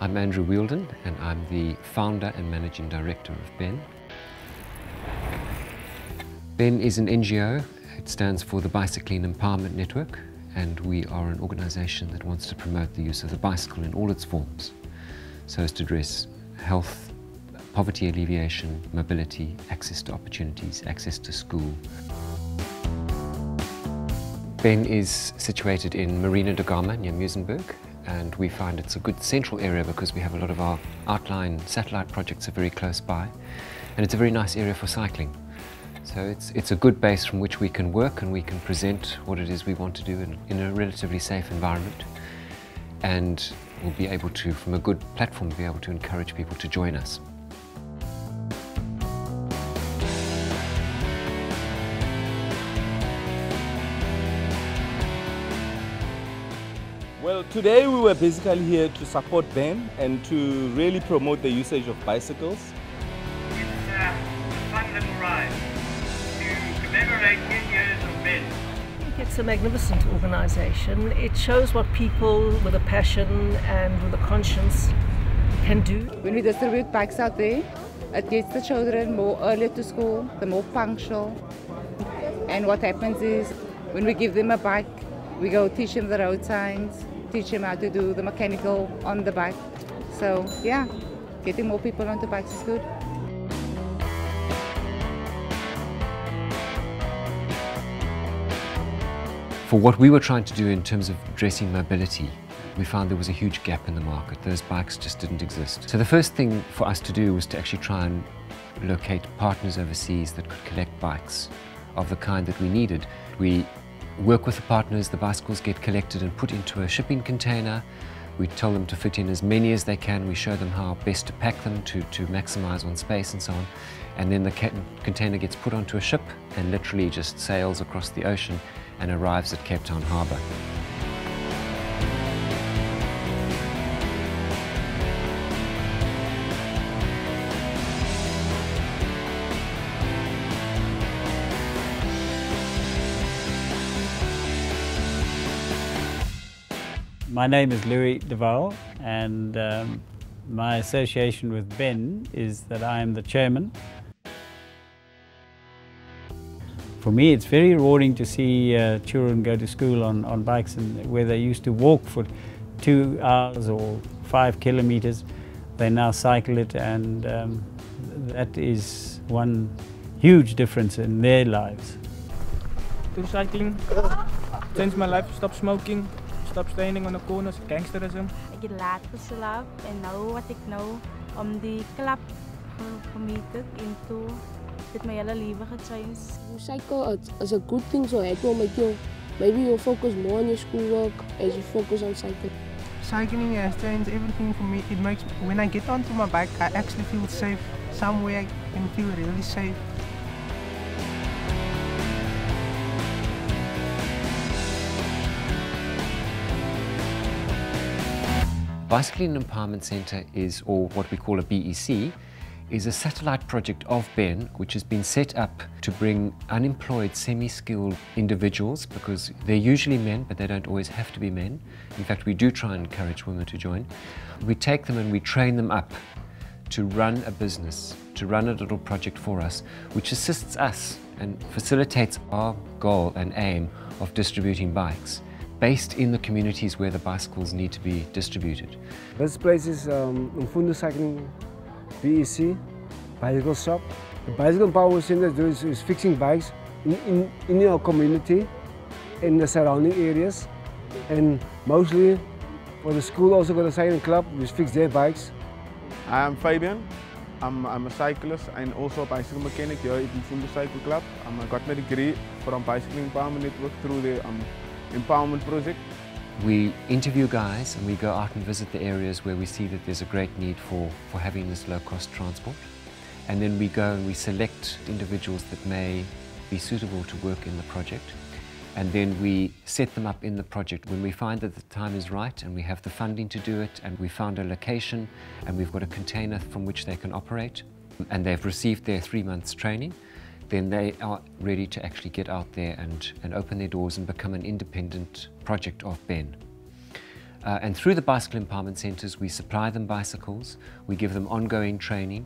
I'm Andrew Wielden and I'm the founder and managing director of BEN. BEN is an NGO. It stands for the Bicycling Empowerment Network, and we are an organisation that wants to promote the use of the bicycle in all its forms, so as to address health, poverty alleviation, mobility, access to opportunities, access to school. BEN is situated in Marina de Gama near Muizenberg, and we find it's a good central area because we have a lot of our outlying satellite projects are very close by, and it's a very nice area for cycling. So it's a good base from which we can work and we can present what it is we want to do in a relatively safe environment, and we'll be able to, from a good platform, be able to encourage people to join us. Well, today we were basically here to support BEN and to really promote the usage of bicycles. It's a fun little ride to commemorate 10 years of BEN. I think it's a magnificent organisation. It shows what people with a passion and with a conscience can do. When we distribute bikes out there, it gets the children more earlier to school, they're more punctual. And what happens is, when we give them a bike, we go teach them the road signs, teach them how to do the mechanical on the bike. So yeah, getting more people onto bikes is good. For what we were trying to do in terms of addressing mobility, we found there was a huge gap in the market. Those bikes just didn't exist. So the first thing for us to do was to actually try and locate partners overseas that could collect bikes of the kind that we needed. We work with the partners, the bicycles get collected and put into a shipping container. We tell them to fit in as many as they can. We show them how best to pack them to maximise on space and so on. And then the container gets put onto a ship and literally just sails across the ocean and arrives at Cape Town Harbour. My name is Louis Deval, and my association with BEN is that I am the chairman. For me, it's very rewarding to see children go to school on bikes, and where they used to walk for 2 hours or 5 kilometers, they now cycle it, and that is one huge difference in their lives. Through cycling, changed my life, stopped smoking, stop standing on the corners, gangsterism. Ek het laat geslaap en nou wat ek nou om die klap vermeter into dit my hele lewe gechange. You cycle is a good thing, so it will make you, maybe you'll focus more on your schoolwork as you focus on cycling. Cycling has changed everything for me. It makes, when I get onto my bike, I actually feel safe. Somewhere I can feel really safe. Bicycling Empowerment Centre is, or what we call a BEC, is a satellite project of BEN which has been set up to bring unemployed, semi-skilled individuals, because they're usually men, but they don't always have to be men. In fact, we do try and encourage women to join. We take them and we train them up to run a business, to run a little project for us, which assists us and facilitates our goal and aim of distributing bikes based in the communities where the bicycles need to be distributed. This place is Mfundo Cycling BEC, bicycle shop. The Bicycle Empowerment Center is fixing bikes in your community, in the surrounding areas, and mostly for the school also got a cycling club, which fix their bikes. I am Fabian. I'm a cyclist and also a bicycle mechanic here at Mfundo Cycle Club. I got my degree from Bicycling Empowerment Network through the Empowerment Project. We interview guys and we go out and visit the areas where we see that there's a great need for having this low-cost transport. And then we go and we select individuals that may be suitable to work in the project. And then we set them up in the project when we find that the time is right and we have the funding to do it, and we found a location and we've got a container from which they can operate, and they've received their 3 months training. Then they are ready to actually get out there and open their doors and become an independent project of BEN. And through the bicycle empowerment centres, we supply them bicycles, we give them ongoing training,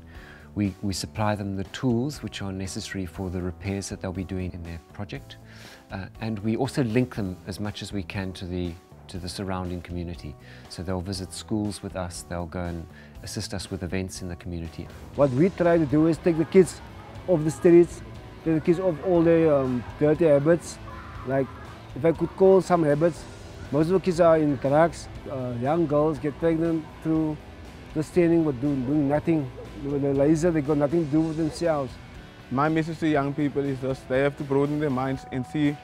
we supply them the tools which are necessary for the repairs that they'll be doing in their project, and we also link them as much as we can to the surrounding community. So they'll visit schools with us, they'll go and assist us with events in the community. What we try to do is take the kids off the streets, take the kids off all their dirty habits. Like, if I could call some habits, most of the kids are in drugs. Young girls get pregnant through just standing but doing nothing. They're lazy, they got nothing to do with themselves. My message to young people is just they have to broaden their minds and see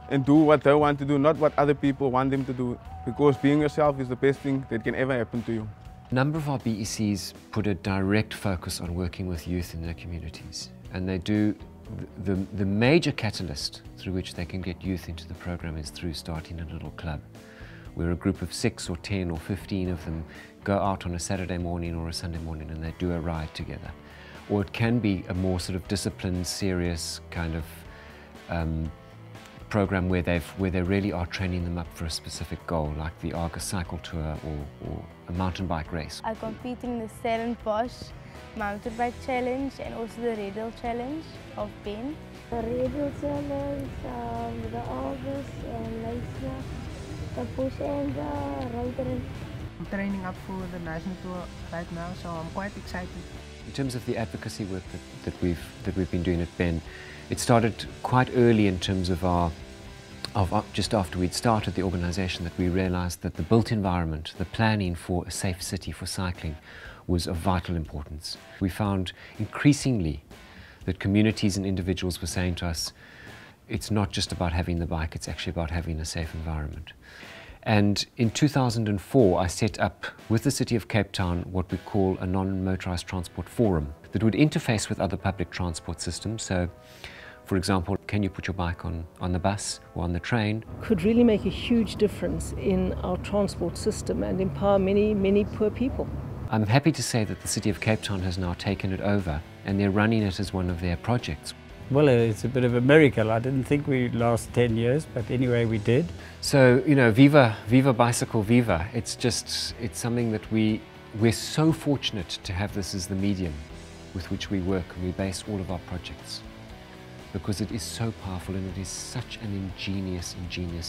and do what they want to do, not what other people want them to do, because being yourself is the best thing that can ever happen to you. A number of our BECs put a direct focus on working with youth in their communities, and they do. The major catalyst through which they can get youth into the program is through starting a little club, where a group of 6 or 10 or 15 of them go out on a Saturday morning or a Sunday morning and they do a ride together. Or it can be a more sort of disciplined, serious kind of program where they really are training them up for a specific goal, like the Argus cycle tour or a mountain bike race. I competed in the Stellenbosch mountain bike challenge and also the Red Hill challenge of Ben. The Red Hill challenge, the Argus and Leicester, the push and the road. I'm training up for the national tour right now, so I'm quite excited. In terms of the advocacy work that we've been doing at Ben, it started quite early in terms of just after we'd started the organisation, that we realised that the built environment, the planning for a safe city for cycling, was of vital importance. We found increasingly that communities and individuals were saying to us, it's not just about having the bike, it's actually about having a safe environment. And in 2004, I set up with the City of Cape Town what we call a non-motorised transport forum that would interface with other public transport systems. So, for example, can you put your bike on the bus or on the train? Could really make a huge difference in our transport system and empower many, many poor people. I'm happy to say that the City of Cape Town has now taken it over and they're running it as one of their projects. Well, it's a bit of a miracle. I didn't think we'd last 10 years, but anyway, we did. So, you know, Viva Bicycle Viva. It's something that we're so fortunate to have this as the medium with which we work and we base all of our projects, because it is so powerful and it is such an ingenious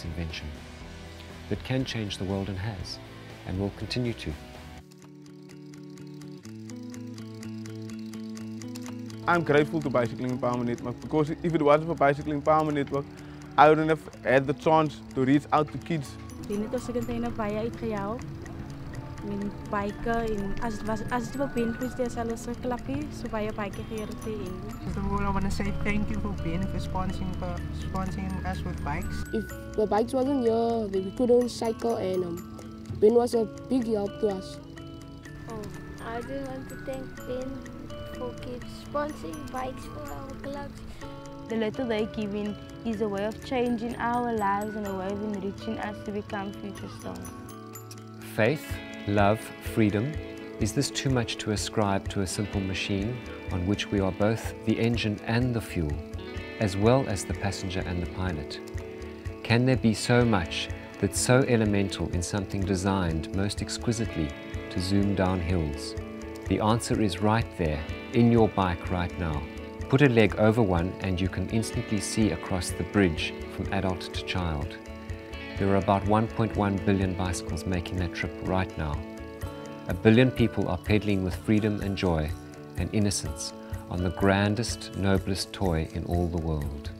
invention that can change the world and has, and will continue to. I'm grateful to Bicycling Empowerment Network, because if it wasn't for Bicycling Empowerment Network, I wouldn't have had the chance to reach out to kids. Dit was ek eintlik baie uitgehelp. Met bike en as dit op Ben gewees het, sal ons 'n klappie so baie bike gee het. First of all, I want to say thank you for Ben for sponsoring us with bikes. If the bikes wasn't here, then we couldn't cycle, and Ben was a big help to us. I just want to thank Ben for keep sponsoring bikes for our clubs. The little they give in is a way of changing our lives and a way of enriching us to become future stars. Faith, love, freedom. Is this too much to ascribe to a simple machine on which we are both the engine and the fuel, as well as the passenger and the pilot? Can there be so much that's so elemental in something designed most exquisitely to zoom down hills? The answer is right there, in your bike right now. Put a leg over one and you can instantly see across the bridge from adult to child. There are about 1.1 billion bicycles making that trip right now. 1 billion people are pedaling with freedom and joy and innocence on the grandest, noblest toy in all the world.